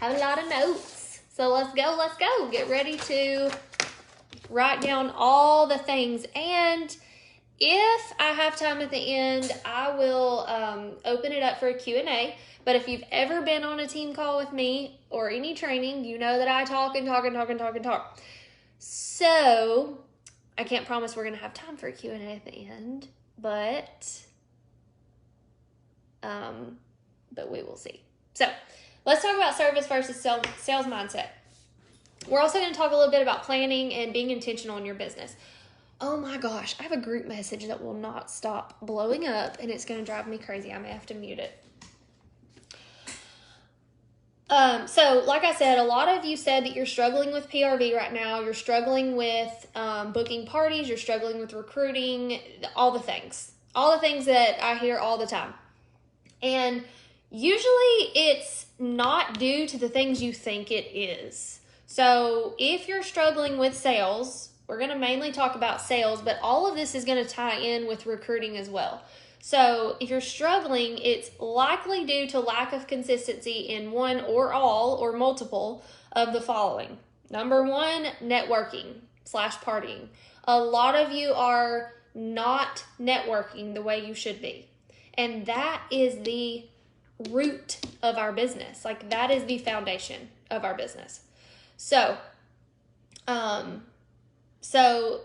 have a lot of notes. So let's go. Get ready to write down all the things. And if I have time at the end, I will open it up for a Q&A. But if you've ever been on a team call with me or any training, you know that I talk and talk. So I can't promise we're going to have time for a Q&A at the end, but we will see. So let's talk about service versus sales mindset. We're also going to talk a little bit about planning and being intentional in your business. Oh my gosh, I have a group message that will not stop blowing up, and it's going to drive me crazy. I may have to mute it. So like I said, a lot of you said that you're struggling with PRV right now. You're struggling with booking parties. You're struggling with recruiting, all the things that I hear all the time. And usually it's not due to the things you think it is. So if you're struggling with sales, we're going to mainly talk about sales, but all of this is going to tie in with recruiting as well. So if you're struggling, it's likely due to lack of consistency in one or all or multiple of the following. Number one, networking/partying. A lot of you are not networking the way you should be. And that is the root of our business. Like, that is the foundation of our business. So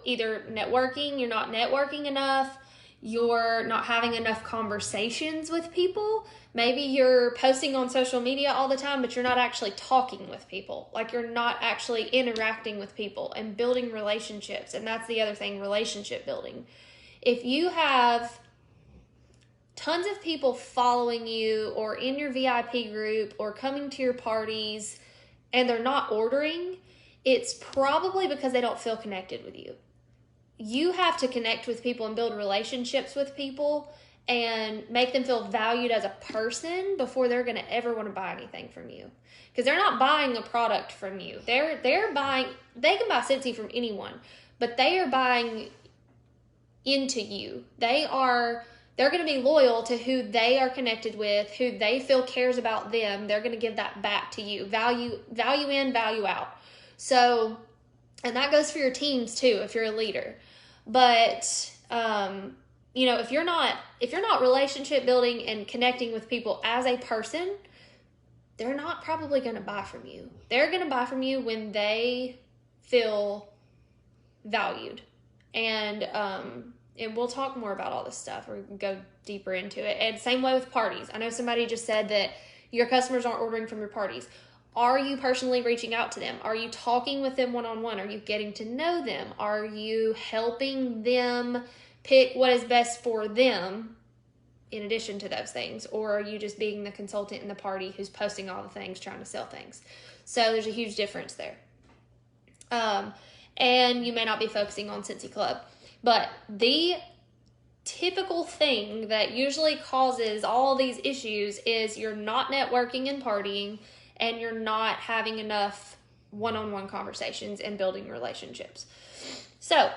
either networking, you're not networking enough, you're not having enough conversations with people. Maybe you're posting on social media all the time, but you're not actually talking with people. Like, you're not actually interacting with people and building relationships. And that's the other thing, relationship building. If you have tons of people following you or in your VIP group or coming to your parties and they're not ordering, it's probably because they don't feel connected with you. You have to connect with people and build relationships with people and make them feel valued as a person before they're going to ever want to buy anything from you. Because they're not buying a product from you. They're buying, they can buy Scentsy from anyone, but they are buying into you. They're going to be loyal to who they are connected with, who they feel cares about them. They're going to give that back to you. Value in, value out. So, and that goes for your teams too, if you're a leader. But, if you're not relationship building and connecting with people as a person, they're not probably going to buy from you. They're going to buy from you when they feel valued. And we'll talk more about all this stuff or go deeper into it. And same way with parties. I know somebody just said that your customers aren't ordering from your parties. Are you personally reaching out to them? Are you talking with them one-on-one? Are you getting to know them? Are you helping them pick what is best for them in addition to those things? Or are you just being the consultant in the party who's posting all the things, trying to sell things? So there's a huge difference there. And you may not be focusing on Scentsy Club. But the typical thing that usually causes all these issues is you're not networking and partying, and you're not having enough one-on-one conversations and building relationships. So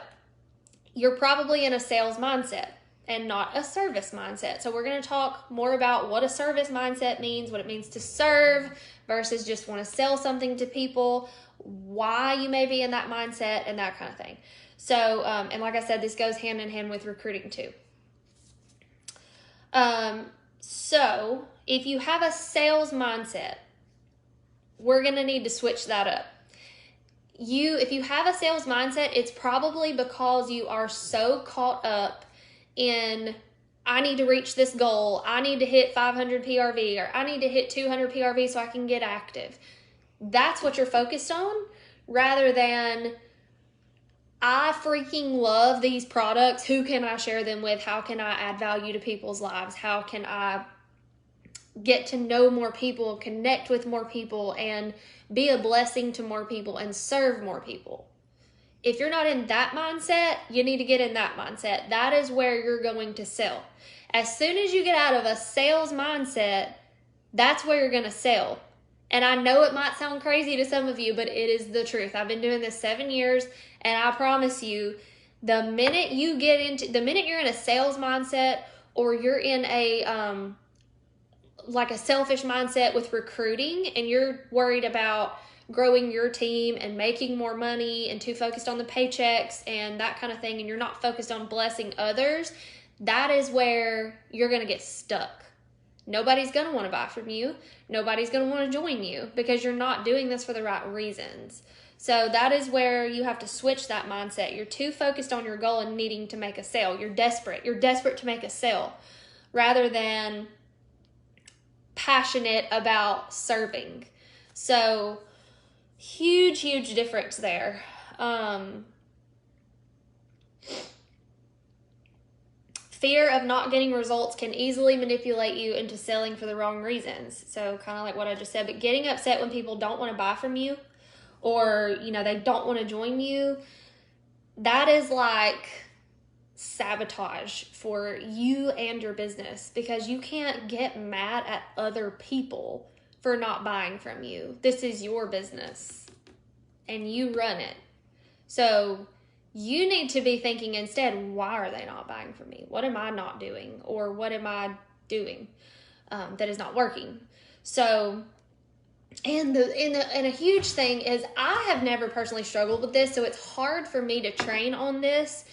you're probably in a sales mindset and not a service mindset. So we're going to talk more about what a service mindset means, what it means to serve versus just want to sell something to people, why you may be in that mindset, and that kind of thing. So, and like I said, this goes hand in hand with recruiting too. So if you have a sales mindset, we're going to need to switch that up. If you have a sales mindset, it's probably because you are so caught up in, I need to reach this goal, I need to hit 500 PRV, or I need to hit 200 PRV so I can get active. That's what you're focused on, rather than, I freaking love these products. Who can I share them with? How can I add value to people's lives? How can I get to know more people, connect with more people, and be a blessing to more people and serve more people? If you're not in that mindset, you need to get in that mindset. That is where you're going to sell. As soon as you get out of a sales mindset, that's where you're going to sell. And I know it might sound crazy to some of you, but it is the truth. I've been doing this 7 years, and I promise you, the minute you're in a sales mindset, or you're in a like a selfish mindset with recruiting and you're worried about growing your team and making more money and too focused on the paychecks and that kind of thing, and you're not focused on blessing others, that is where you're going to get stuck. Nobody's going to want to buy from you. Nobody's going to want to join you because you're not doing this for the right reasons. So that is where you have to switch that mindset. You're too focused on your goal and needing to make a sale. You're desperate. You're desperate to make a sale rather than passionate about serving. So huge difference there. Fear of not getting results can easily manipulate you into selling for the wrong reasons. So kind of like what I just said, but getting upset when people don't want to buy from you or, they don't want to join you, that is like sabotage for you and your business, because you can't get mad at other people for not buying from you. This is your business and you run it. So you need to be thinking instead, why are they not buying from me? What am I not doing? Or what am I doing that is not working? So, and a huge thing is I have never personally struggled with this, so it's hard for me to train on this.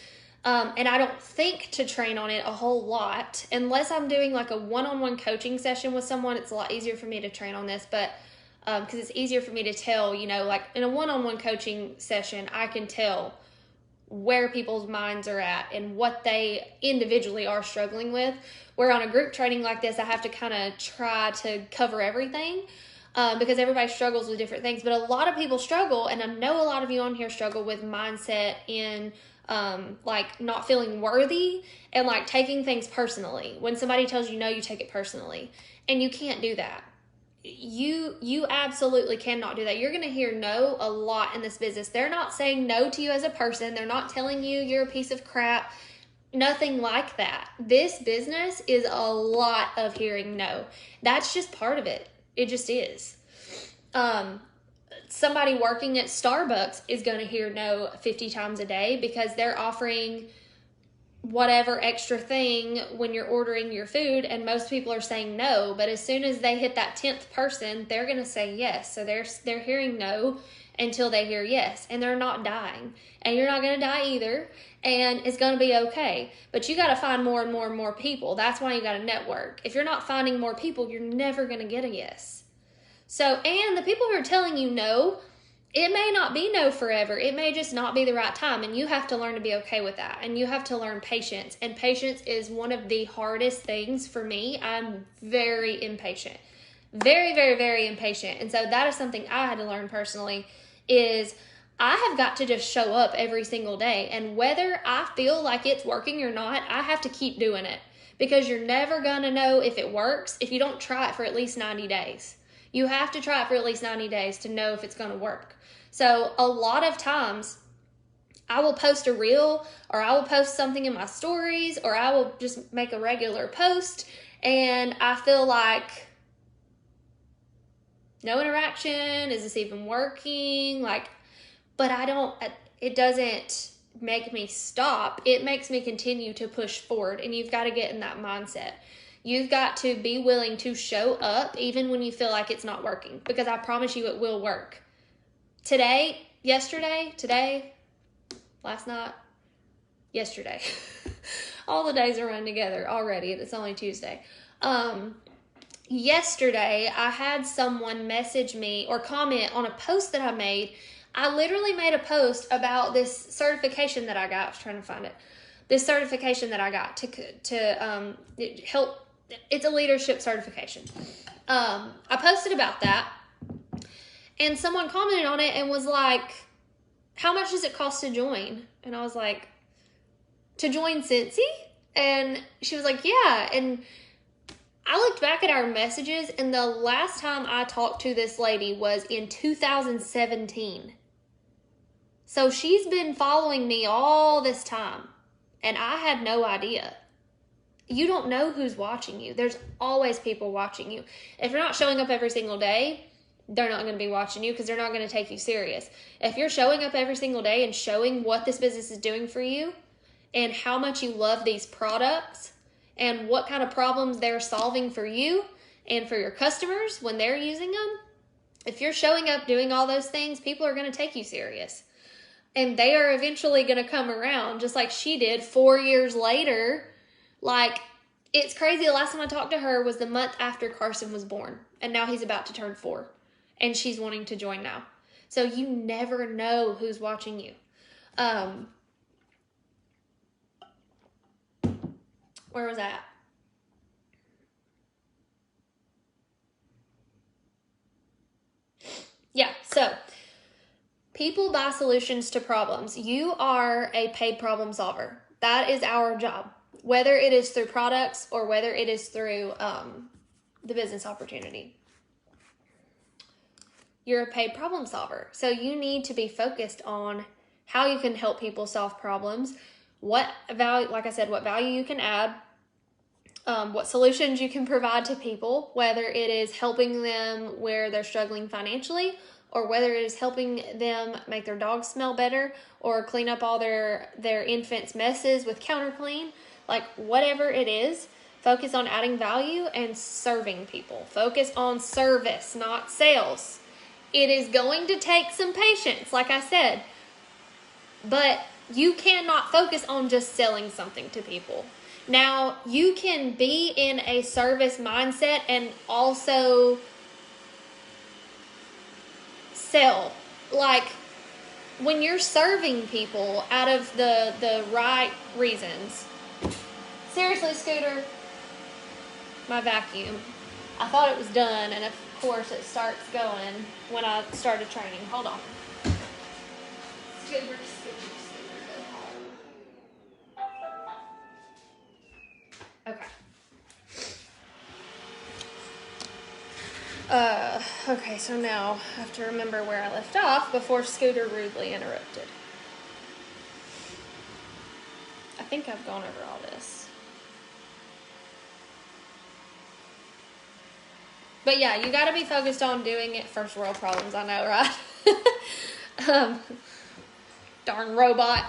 And I don't think to train on it a whole lot unless I'm doing like a one-on-one coaching session with someone. It's a lot easier for me to train on this, but because it's easier for me to tell, like in a one-on-one coaching session, I can tell where people's minds are at and what they individually are struggling with. Where on a group training like this, I have to kind of try to cover everything because everybody struggles with different things. But a lot of people struggle, and I know a lot of you on here struggle with mindset in like not feeling worthy and like taking things personally. When somebody tells you no, you take it personally, and you can't do that. You absolutely cannot do that. You're going to hear no a lot in this business. They're not saying no to you as a person. They're not telling you you're a piece of crap. Nothing like that. This business is a lot of hearing no. That's just part of it. It just is. Somebody working at Starbucks is going to hear no 50 times a day because they're offering whatever extra thing when you're ordering your food, and most people are saying no. But as soon as they hit that 10th person, they're going to say yes. So they're hearing no until they hear yes, and they're not dying, and you're not going to die either, and it's going to be okay. But you got to find more and more and more people. That's why you got to network. If you're not finding more people, you're never going to get a yes. So, and the people who are telling you no, it may not be no forever. It may just not be the right time, and you have to learn to be okay with that, and you have to learn patience, and patience is one of the hardest things for me. I'm very impatient, very, very, very impatient, and so that is something I had to learn personally, is I have got to just show up every single day, and whether I feel like it's working or not, I have to keep doing it, because you're never going to know if it works if you don't try it for at least 90 days. You have to try it for at least 90 days to know if it's going to work. So a lot of times I will post a reel, or I will post something in my stories, or I will just make a regular post, and I feel like no interaction. Is this even working? But it doesn't make me stop. It makes me continue to push forward, and you've got to get in that mindset. You've got to be willing to show up even when you feel like it's not working, because I promise you it will work. Last night, yesterday. All the days are running together already. It's only Tuesday. Yesterday, I had someone message me or comment on a post that I made. I literally made a post about this certification that I got. I was trying to find it. This certification that I got to help. It's a leadership certification. I posted about that, and someone commented on it and was like, how much does it cost to join? And I was like, to join Cincy? And she was like, yeah. And I looked back at our messages, and the last time I talked to this lady was in 2017. So she's been following me all this time, and I had no idea. You don't know who's watching you. There's always people watching you. If you're not showing up every single day, they're not going to be watching you because they're not going to take you serious. If you're showing up every single day and showing what this business is doing for you and how much you love these products and what kind of problems they're solving for you And for your customers, when they're using them, if you're showing up doing all those things, people are going to take you serious. And they are eventually going to come around, just like she did 4 years later. Like, it's crazy. The last time I talked to her was the month after Carson was born. And now he's about to turn 4. And she's wanting to join now. So you never know who's watching you. Where was that? Yeah, so people buy solutions to problems. You are a paid problem solver. That is our job, whether it is through products or whether it is through the business opportunity. You're a paid problem solver. So you need to be focused on how you can help people solve problems, what value, like I said, what value you can add, what solutions you can provide to people, whether it is helping them where they're struggling financially, or whether it is helping them make their dog smell better, or clean up all their infants' messes with counter clean. Like, whatever it is, focus on adding value and serving people. Focus on service, not sales. It is going to take some patience, like I said, but you cannot focus on just selling something to people. Now, you can be in a service mindset and also sell. Like, when you're serving people out of the right reasons. Seriously, Scooter, my vacuum. I thought it was done, and of course it starts going when I started training. Hold on. Scooter, go home. Okay. Okay, so now I have to remember where I left off before Scooter rudely interrupted. I think I've gone over all this. But yeah, you got to be focused on doing it. First world problems, I know, right? Darn robot.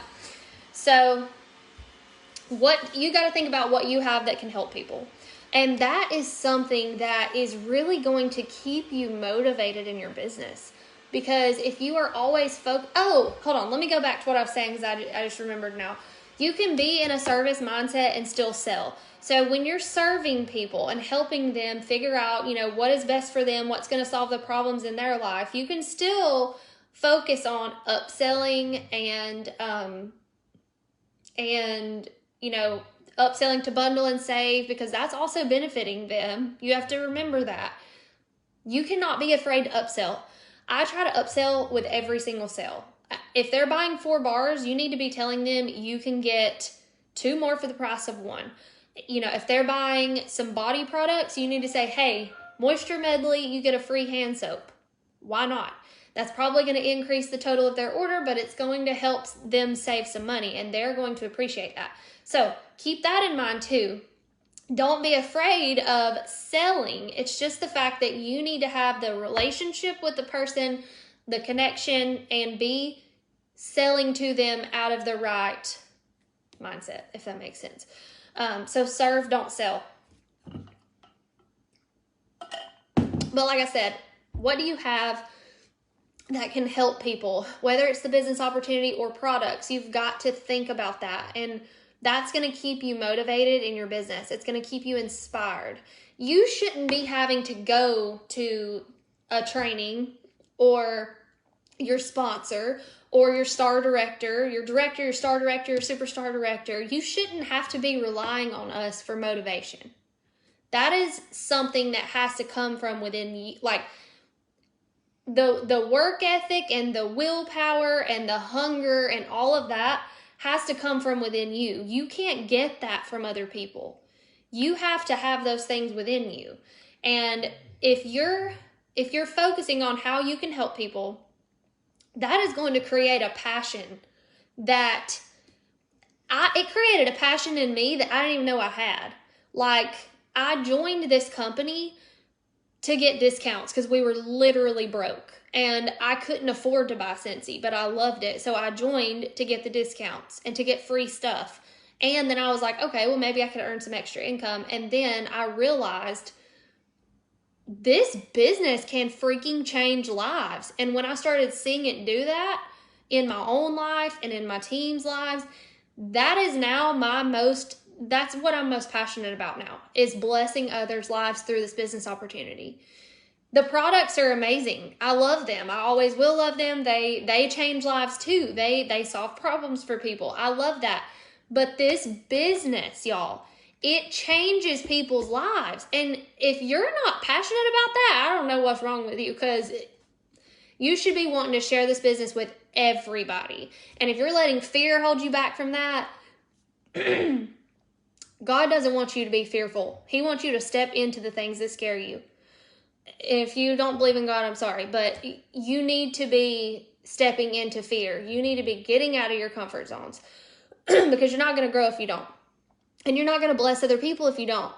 So what you got to think about what you have that can help people. And that is something that is really going to keep you motivated in your business. Because if you are always oh, hold on. Let me go back to what I was saying because I just remembered now. You can be in a service mindset and still sell. So when you're serving people and helping them figure out, what is best for them, what's going to solve the problems in their life, you can still focus on upselling and upselling to bundle and save, because that's also benefiting them. You have to remember that. You cannot be afraid to upsell. I try to upsell with every single sale. If they're buying 4 bars, you need to be telling them you can get 2 more for the price of 1. If they're buying some body products, you need to say, hey, Moisture Medley, you get a free hand soap. Why not? That's probably going to increase the total of their order, but it's going to help them save some money, and they're going to appreciate that. So keep that in mind too. Don't be afraid of selling. It's just the fact that you need to have the relationship with the person, the connection, and be selling to them out of the right mindset, if that makes sense. So serve, don't sell. But like I said, what do you have that can help people? Whether it's the business opportunity or products, you've got to think about that. And that's going to keep you motivated in your business. It's going to keep you inspired. You shouldn't be having to go to a training or your sponsor or your star director, your star director, your superstar director. You shouldn't have to be relying on us for motivation. That is something that has to come from within you. Like the work ethic and the willpower and the hunger and all of that has to come from within you. You can't get that from other people. You have to have those things within you. And if you're focusing on how you can help people, that is going to create a passion that it created a passion in me that I didn't even know I had. Like, I joined this company to get discounts because we were literally broke and I couldn't afford to buy Scentsy, but I loved it. So I joined to get the discounts and to get free stuff. And then I was like, okay, well, maybe I could earn some extra income. And then I realized this business can freaking change lives. And when I started seeing it do that in my own life and in my team's lives, that is now that's what I'm most passionate about now, is blessing others' lives through this business opportunity. The products are amazing. I love them. I always will love them. They change lives too. They solve problems for people. I love that. But this business, y'all, it changes people's lives. And if you're not passionate about that, I don't know what's wrong with you, because you should be wanting to share this business with everybody. And if you're letting fear hold you back from that, God doesn't want you to be fearful. He wants you to step into the things that scare you. If you don't believe in God, I'm sorry, but you need to be stepping into fear. You need to be getting out of your comfort zones because you're not going to grow if you don't. And you're not going to bless other people if you don't.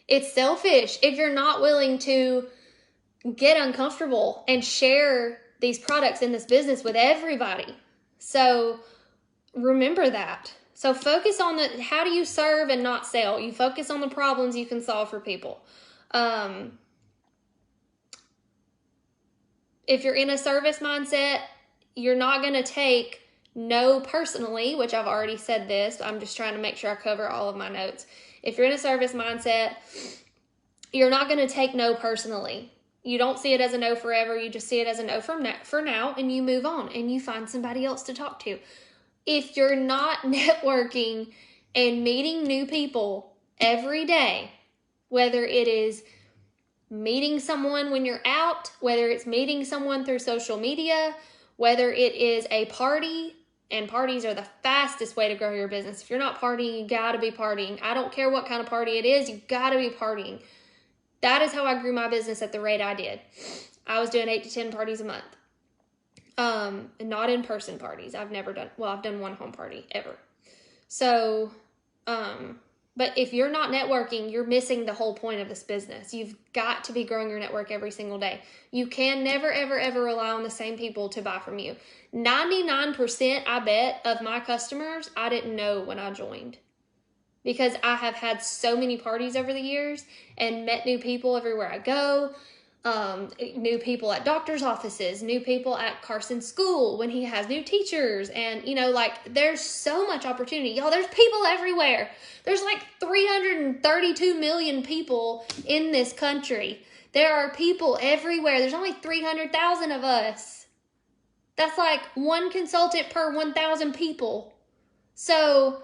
It's selfish if you're not willing to get uncomfortable and share these products in this business with everybody. So remember that. So focus on how do you serve and not sell. You focus on the problems you can solve for people. If you're in a service mindset, you're not going to take no personally, which I've already said this. I'm just trying to make sure I cover all of my notes. If you're in a service mindset, you're not going to take no personally. You don't see it as a no forever. You just see it as a no for now, and you move on and you find somebody else to talk to. If you're not networking and meeting new people every day, whether it is meeting someone when you're out, whether it's meeting someone through social media, whether it is a party, and parties are the fastest way to grow your business. If you're not partying, you gotta be partying. I don't care what kind of party it is, you gotta be partying. That is how I grew my business at the rate I did. I was doing 8 to 10 parties a month. Not in-person parties. I've done one home party ever. So, but if you're not networking, you're missing the whole point of this business. You've got to be growing your network every single day. You can never, ever, ever rely on the same people to buy from you. 99%, I bet, of my customers, I didn't know when I joined. Because I have had so many parties over the years and met new people everywhere I go. New people at doctor's offices, new people at Carson's school when he has new teachers. And, there's so much opportunity. Y'all, there's people everywhere. There's like 332 million people in this country. There are people everywhere. There's only 300,000 of us. That's like one consultant per 1,000 people. So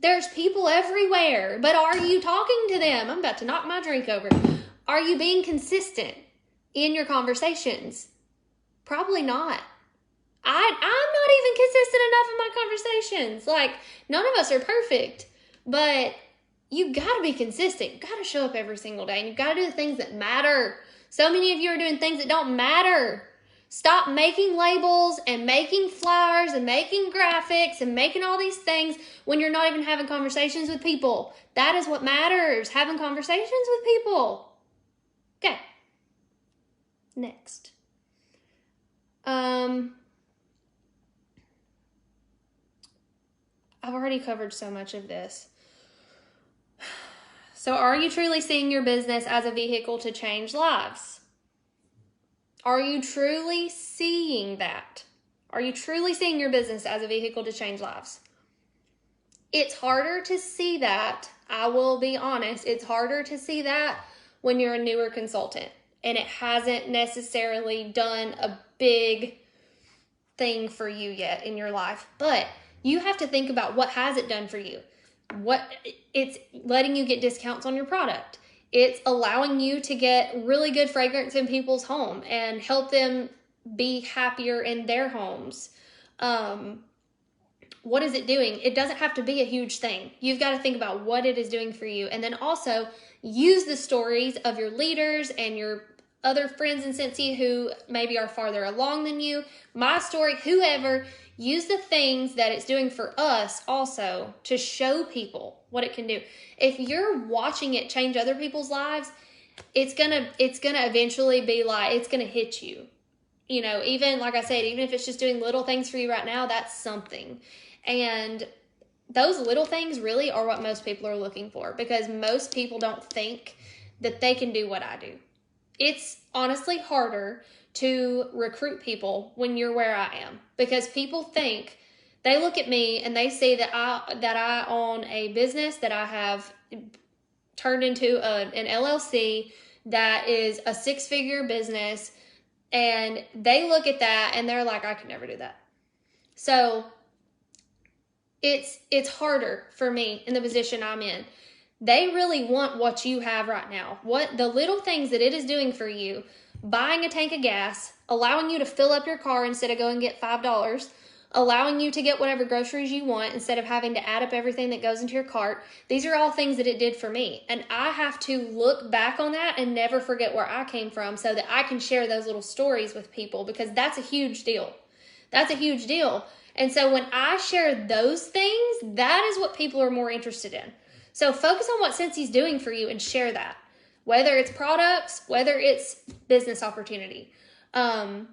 there's people everywhere. But are you talking to them? I'm about to knock my drink over. Are you being consistent in your conversations? Probably not. I'm not even consistent enough in my conversations. Like, none of us are perfect, but you gotta be consistent. You gotta show up every single day, and you gotta do the things that matter. So many of you are doing things that don't matter. Stop making labels and making flyers and making graphics and making all these things when you're not even having conversations with people. That is what matters, having conversations with people. Okay. Next. I've already covered so much of this. So are you truly seeing your business as a vehicle to change lives? Are you truly seeing that? Are you truly seeing your business as a vehicle to change lives? It's harder to see that. I will be honest. It's harder to see that when you're a newer consultant and it hasn't necessarily done a big thing for you yet in your life. But you have to think about what has it done for you. It's letting you get discounts on your product. It's allowing you to get really good fragrance in people's home and help them be happier in their homes. What is it doing? It doesn't have to be a huge thing. You've got to think about what it is doing for you. And then also use the stories of your leaders and your other friends in Cincy who maybe are farther along than you. My story, whoever, use the things that it's doing for us also to show people what it can do. If you're watching it change other people's lives, it's gonna eventually be like, it's gonna hit you. Even like I said, even if it's just doing little things for you right now, that's something. And those little things really are what most people are looking for, because most people don't think that they can do what I do. it's honestly harder to recruit people when you're where I am, because people think, they look at me and they see that I own a business, that I have turned into an LLC that is a 6-figure business, and they look at that and they're like, I could never do that. So it's harder for me in the position I'm in. They really want what you have right now. What the little things that it is doing for you, buying a tank of gas, allowing you to fill up your car instead of going and get $5, allowing you to get whatever groceries you want instead of having to add up everything that goes into your cart. These are all things that it did for me. And I have to look back on that and never forget where I came from so that I can share those little stories with people, because that's a huge deal. That's a huge deal. And so when I share those things, that is what people are more interested in. So focus on what Scentsy's doing for you and share that. Whether it's products, whether it's business opportunity. I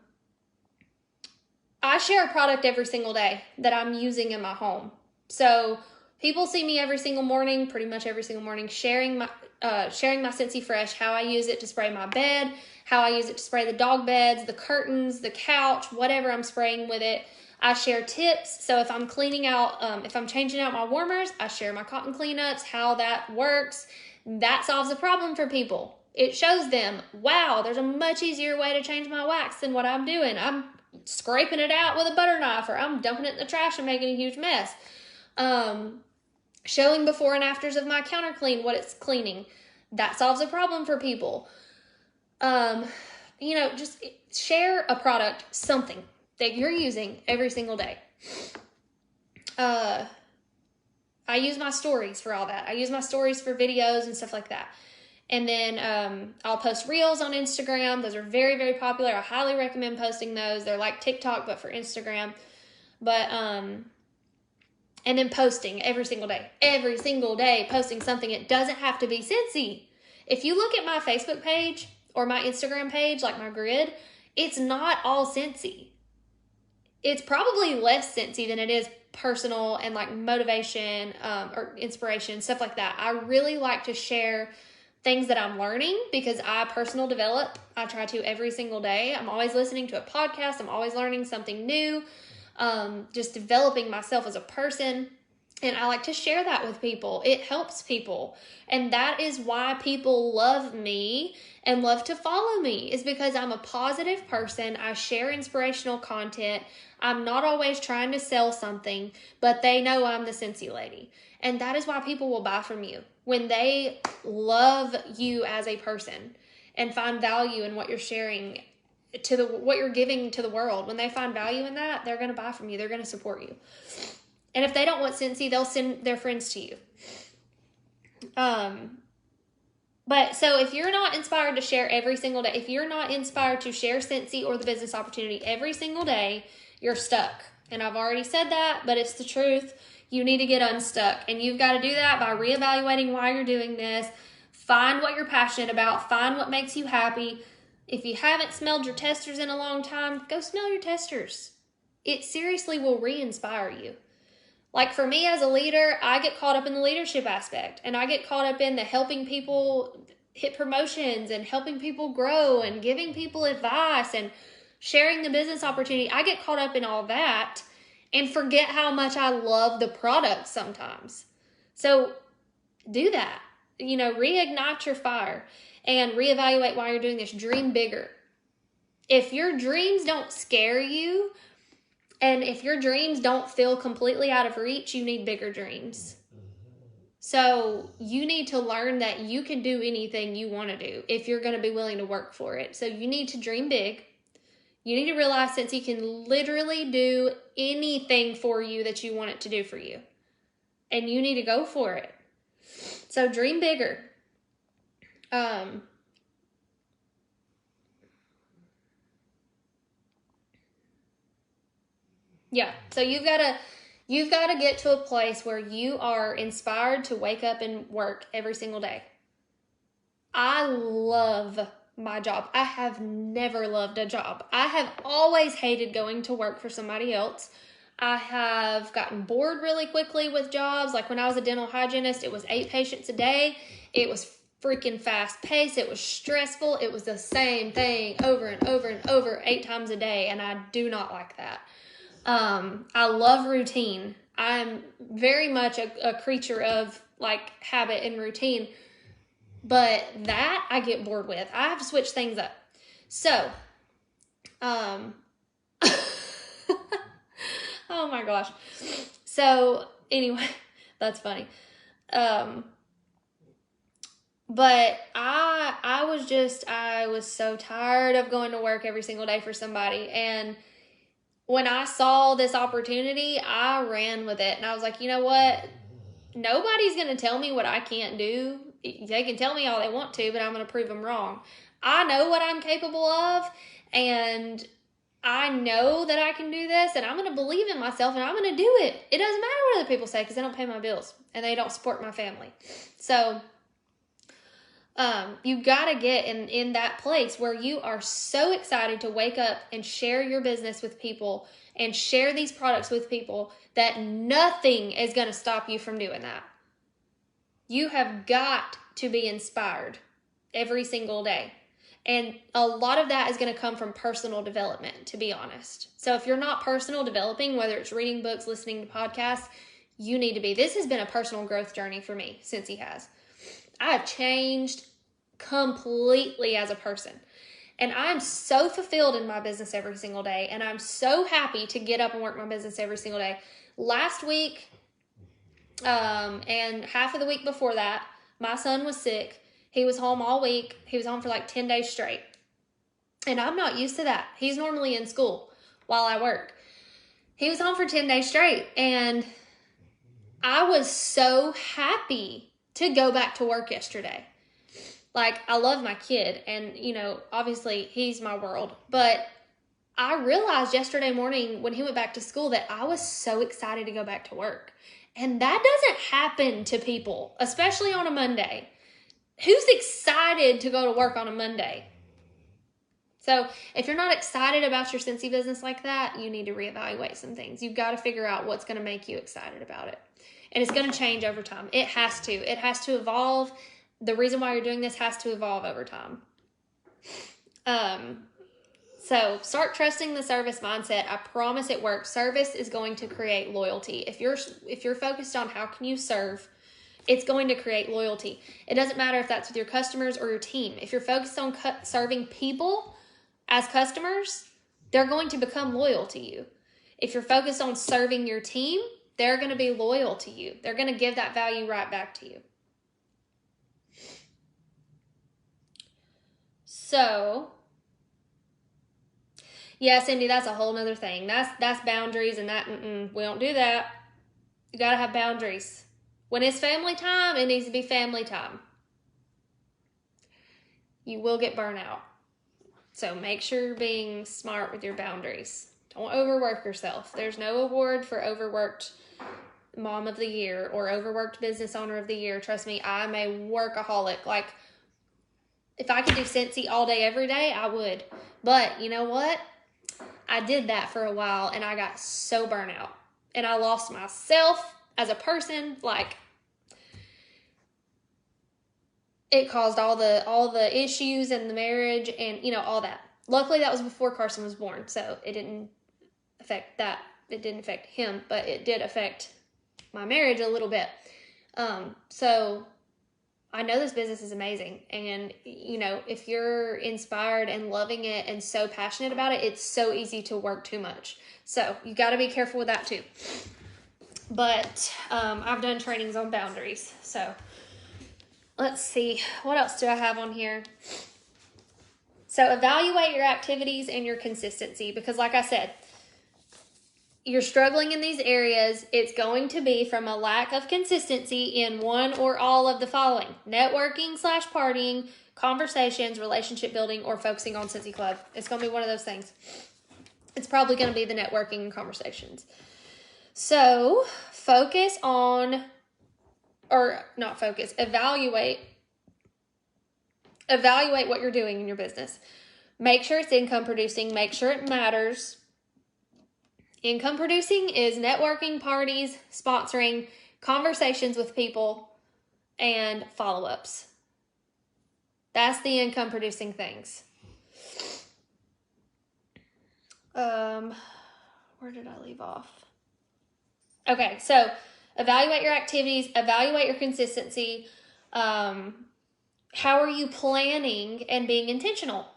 share a product every single day that I'm using in my home. So people see me every single morning, pretty much every single morning, sharing my Scentsy Fresh, how I use it to spray my bed, how I use it to spray the dog beds, the curtains, the couch, whatever I'm spraying with it. I share tips. So if I'm cleaning out, if I'm changing out my warmers, I share my cotton cleanups, how that works. That solves a problem for people. It shows them, wow, there's a much easier way to change my wax than what I'm doing. I'm scraping it out with a butter knife, or I'm dumping it in the trash and making a huge mess. Showing before and afters of my counter clean, what it's cleaning. That solves a problem for people. Just share a product, something that you're using every single day. I use my stories for all that. I use my stories for videos and stuff like that. And then I'll post reels on Instagram. Those are very, very popular. I highly recommend posting those. They're like TikTok, but for Instagram. But, and then posting every single day, posting something. It doesn't have to be Scentsy. If you look at my Facebook page or my Instagram page, like my grid, it's not all Scentsy. It's probably less Scentsy than it is personal and like motivation or inspiration, stuff like that. I really like to share things that I'm learning, because I personal develop. I try to every single day. I'm always listening to a podcast. I'm always learning something new, just developing myself as a person. And I like to share that with people. It helps people. And that is why people love me and love to follow me, is because I'm a positive person. I share inspirational content. I'm not always trying to sell something, but they know I'm the Scentsy lady. And that is why people will buy from you, when they love you as a person and find value in what you're sharing what you're giving to the world. When they find value in that, they're going to buy from you. They're going to support you. And if they don't want Scentsy, they'll send their friends to you. But so if you're not inspired to share every single day, if you're not inspired to share Scentsy or the business opportunity every single day, you're stuck. And I've already said that, but it's the truth. You need to get unstuck. And you've got to do that by reevaluating why you're doing this. Find what you're passionate about. Find what makes you happy. If you haven't smelled your testers in a long time, go smell your testers. It seriously will re-inspire you. Like for me as a leader, I get caught up in the leadership aspect, and I get caught up in the helping people hit promotions and helping people grow and giving people advice and sharing the business opportunity. I get caught up in all that and forget how much I love the product sometimes. So do that. Reignite your fire and reevaluate why you're doing this. Dream bigger. If your dreams don't scare you, and if your dreams don't feel completely out of reach, you need bigger dreams. So you need to learn that you can do anything you want to do if you're going to be willing to work for it. So you need to dream big. You need to realize Scentsy can literally do anything for you that you want it to do for you. And you need to go for it. So dream bigger. Yeah, so you've got to get to a place where you are inspired to wake up and work every single day. I love my job. I have never loved a job. I have always hated going to work for somebody else. I have gotten bored really quickly with jobs. Like when I was a dental hygienist, it was 8 patients a day. It was freaking fast paced. It was stressful. It was the same thing over and over and over 8 times a day. And I do not like that. I love routine. I'm very much a creature of like habit and routine, but that I get bored with. I have to switch things up. So, oh my gosh. So anyway, that's funny. But I was so tired of going to work every single day for somebody. And when I saw this opportunity, I ran with it. And I was like, you know what? Nobody's going to tell me what I can't do. They can tell me all they want to, but I'm going to prove them wrong. I know what I'm capable of, and I know that I can do this, and I'm going to believe in myself, and I'm going to do it. It doesn't matter what other people say, because they don't pay my bills, and they don't support my family. So, you got to get in that place where you are so excited to wake up and share your business with people and share these products with people that nothing is going to stop you from doing that. You have got to be inspired every single day. And a lot of that is going to come from personal development, to be honest. So if you're not personal developing, whether it's reading books, listening to podcasts, you need to be. This has been a personal growth journey for me since he has. I have changed completely as a person. And I'm so fulfilled in my business every single day. And I'm so happy to get up and work my business every single day. Last week, and half of the week before that, my son was sick. He was home all week. He was home for like 10 days straight. And I'm not used to that. He's normally in school while I work. He was home for 10 days straight. And I was so happy to go back to work yesterday. Like, I love my kid. And, you know, obviously he's my world. But I realized yesterday morning when he went back to school that I was so excited to go back to work. And that doesn't happen to people, especially on a Monday. Who's excited to go to work on a Monday? So if you're not excited about your Scentsy business like that, you need to reevaluate some things. You've got to figure out what's going to make you excited about it. And it's going to change over time. It has to. It has to evolve. The reason why you're doing this has to evolve over time. So start trusting the service mindset. I promise it works. Service is going to create loyalty. If you're focused on how can you serve, it's going to create loyalty. It doesn't matter if that's with your customers or your team. If you're focused on serving people as customers, they're going to become loyal to you. If you're focused on serving your team, they're going to be loyal to you. They're going to give that value right back to you. So, yeah, Cindy, that's a whole nother thing. That's boundaries, and that we don't do that. You got to have boundaries. When it's family time, it needs to be family time. You will get burnout. So make sure you're being smart with your boundaries. Don't overwork yourself. There's no award for overworked mom of the year or overworked business owner of the year. Trust me, I'm a workaholic. Like, if I could do Scentsy all day, every day, I would. But you know what? I did that for a while, and I got so burnt out. And I lost myself as a person. Like, it caused all the issues in the marriage and, you know, all that. Luckily, that was before Carson was born, so it didn't affect that. It didn't affect him, but it did affect my marriage a little bit. So I know this business is amazing. And, you know, if you're inspired and loving it and so passionate about it, it's so easy to work too much. So you got to be careful with that too. But I've done trainings on boundaries. So let's see. What else do I have on here? So evaluate your activities and your consistency. Because like I said, you're struggling in these areas. It's going to be from a lack of consistency in one or all of the following: networking / partying, conversations, relationship building, or focusing on Scentsy Club. It's going to be one of those things. It's probably going to be the networking and conversations. So focus on, or not focus, evaluate what you're doing in your business. Make sure it's income producing. Make sure it matters. Income producing is networking, parties, sponsoring, conversations with people, and follow-ups. That's the income producing things. Where did I leave off? Okay, so evaluate your activities, evaluate your consistency. How are you planning and being intentional?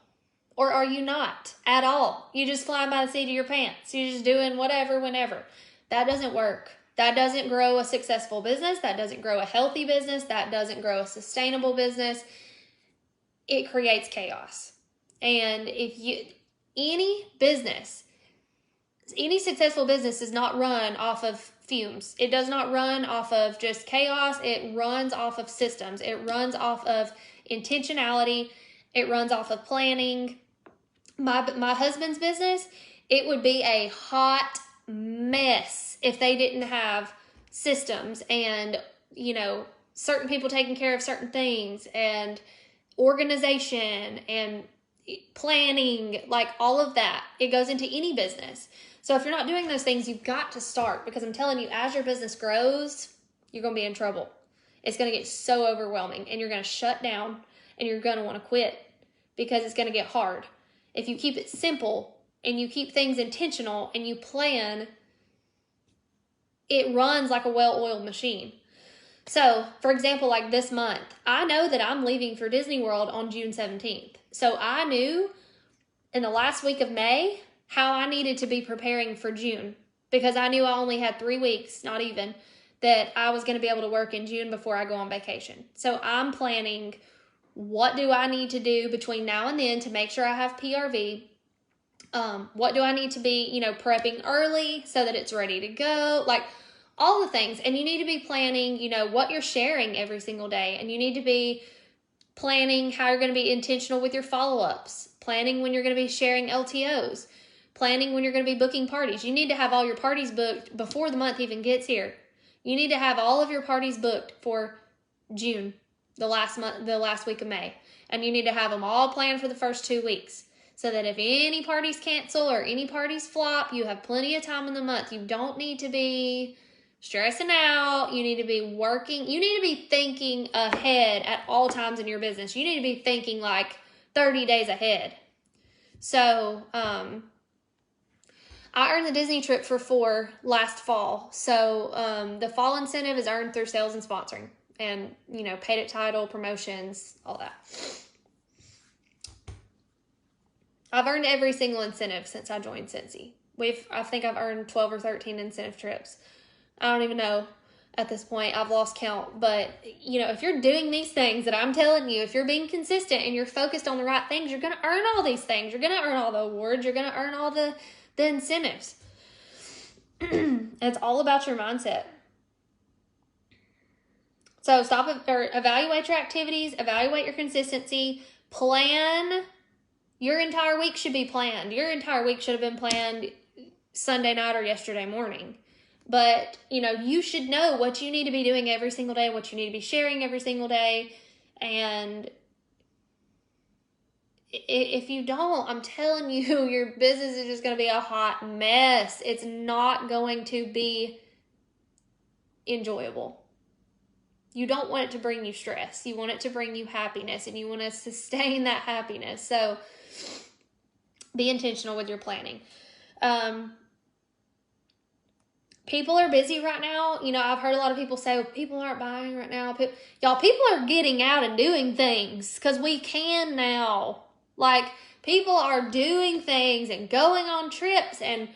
Or are you not at all? You just flying by the seat of your pants. You're just doing whatever, whenever. That doesn't work. That doesn't grow a successful business. That doesn't grow a healthy business. That doesn't grow a sustainable business. It creates chaos. And any successful business does not run off of fumes. It does not run off of just chaos. It runs off of systems. It runs off of intentionality. It runs off of planning. My husband's business, it would be a hot mess if they didn't have systems and, certain people taking care of certain things and organization and planning, like all of that. It goes into any business. So if you're not doing those things, you've got to start, because I'm telling you, as your business grows, you're going to be in trouble. It's going to get so overwhelming and you're going to shut down and you're going to want to quit because it's going to get hard. If you keep it simple and you keep things intentional and you plan, it runs like a well-oiled machine. So, for example, like this month, I know that I'm leaving for Disney World on June 17th. So I knew in the last week of May how I needed to be preparing for June, because I knew I only had 3 weeks, not even, that I was going to be able to work in June before I go on vacation. So I'm planning, what do I need to do between now and then to make sure I have PRV? What do I need to be, prepping early so that it's ready to go? Like all the things. And you need to be planning, what you're sharing every single day. And you need to be planning how you're going to be intentional with your follow-ups, planning when you're going to be sharing LTOs, planning when you're going to be booking parties. You need to have all your parties booked before the month even gets here. You need to have all of your parties booked for June, the last week of May. And you need to have them all planned for the first 2 weeks, so that if any parties cancel or any parties flop, you have plenty of time in the month. You don't need to be stressing out. You need to be working. You need to be thinking ahead at all times in your business. You need to be thinking like 30 days ahead. So, I earned the Disney trip for 4 last fall. So, the fall incentive is earned through sales and sponsoring and, paid at title, promotions, all that. I've earned every single incentive since I joined Cincy. I think I've earned 12 or 13 incentive trips. I don't even know at this point. I've lost count. But, if you're doing these things that I'm telling you, if you're being consistent and you're focused on the right things, you're going to earn all these things. You're going to earn all the awards. You're going to earn all the incentives. It's all about your mindset. So evaluate your activities, evaluate your consistency, plan. Your entire week should be planned. Your entire week should have been planned Sunday night or yesterday morning. But, you should know what you need to be doing every single day, what you need to be sharing every single day. And if you don't, I'm telling you, your business is just going to be a hot mess. It's not going to be enjoyable. You don't want it to bring you stress. You want it to bring you happiness, and you want to sustain that happiness. So be intentional with your planning. People are busy right now. I've heard a lot of people say, people aren't buying right now. People are getting out and doing things because we can now. Like, people are doing things and going on trips and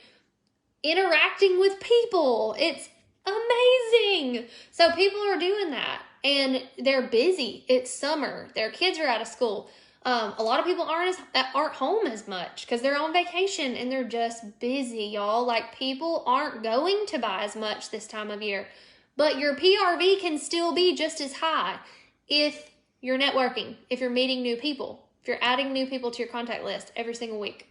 interacting with people. It's amazing. So people are doing that and they're busy. It's summer. Their kids are out of school. A lot of people aren't home as much because they're on vacation and they're just busy, y'all. Like, people aren't going to buy as much this time of year, but your PRV can still be just as high if you're networking, if you're meeting new people, if you're adding new people to your contact list every single week.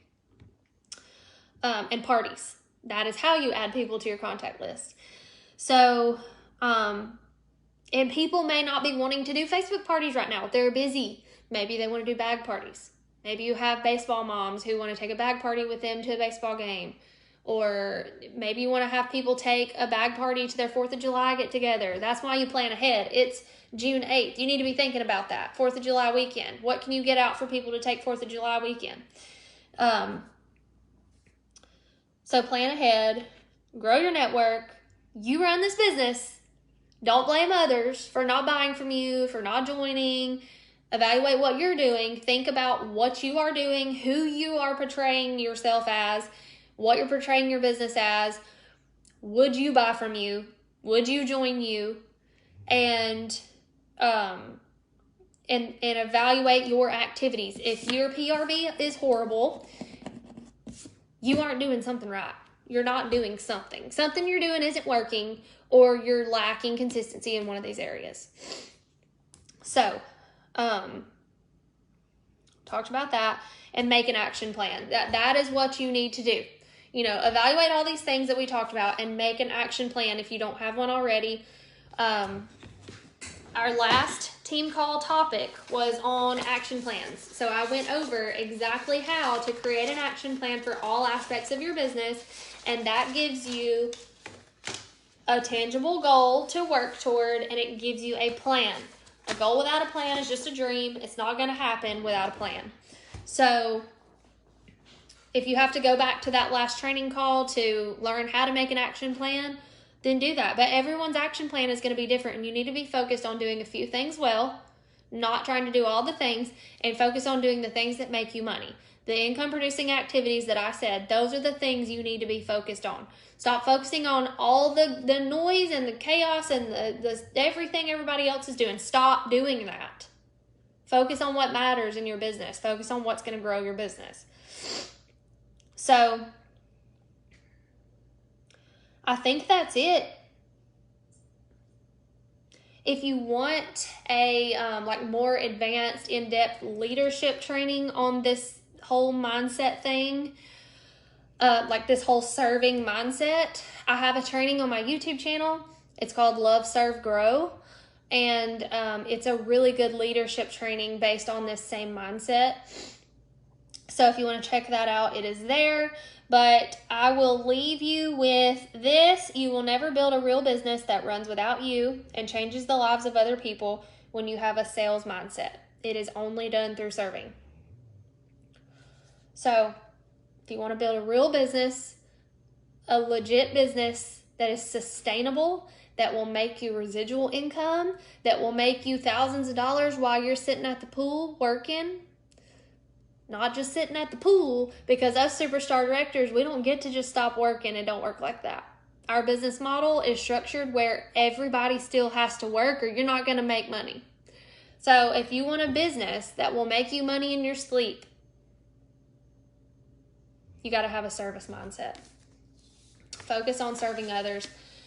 And parties. That is how you add people to your contact list. So, and people may not be wanting to do Facebook parties right now. They're busy. Maybe they want to do bag parties. Maybe you have baseball moms who want to take a bag party with them to a baseball game. Or maybe you want to have people take a bag party to their 4th of July get together. That's why you plan ahead. It's June 8th. You need to be thinking about that. 4th of July weekend. What can you get out for people to take 4th of July weekend? So plan ahead, grow your network. You run this business. Don't blame others for not buying from you, for not joining. Evaluate what you're doing. Think about what you are doing, who you are portraying yourself as, what you're portraying your business as. Would you buy from you? Would you join you? And evaluate your activities. If your PRV is horrible, you aren't doing something right. You're not doing something. Something you're doing isn't working, or you're lacking consistency in one of these areas. So, talked about that, and make an action plan. That is what you need to do. Evaluate all these things that we talked about and make an action plan if you don't have one already. Our last team call topic was on action plans. So I went over exactly how to create an action plan for all aspects of your business, and that gives you a tangible goal to work toward, and it gives you a plan. A goal without a plan is just a dream. It's not going to happen without a plan. So if you have to go back to that last training call to learn how to make an action plan, then do that. But everyone's action plan is going to be different, and you need to be focused on doing a few things well, not trying to do all the things, and focus on doing the things that make you money. The income producing activities that I said, those are the things you need to be focused on. Stop focusing on all the noise and the chaos and the everything everybody else is doing. Stop doing that. Focus on what matters in your business. Focus on what's going to grow your business. So I think that's it. If you want a more advanced, in-depth leadership training on this whole mindset thing, this whole serving mindset, I have a training on my YouTube channel. It's called Love, Serve, Grow. And it's a really good leadership training based on this same mindset. So if you want to check that out, it is there. But I will leave you with this. You will never build a real business that runs without you and changes the lives of other people when you have a sales mindset. It is only done through serving. So if you want to build a real business, a legit business that is sustainable, that will make you residual income, that will make you thousands of dollars while you're sitting at the pool working, not just sitting at the pool, because us superstar directors, we don't get to just stop working. It don't work like that. Our business model is structured where everybody still has to work, or you're not going to make money. So if you want a business that will make you money in your sleep, you got to have a service mindset. Focus on serving others.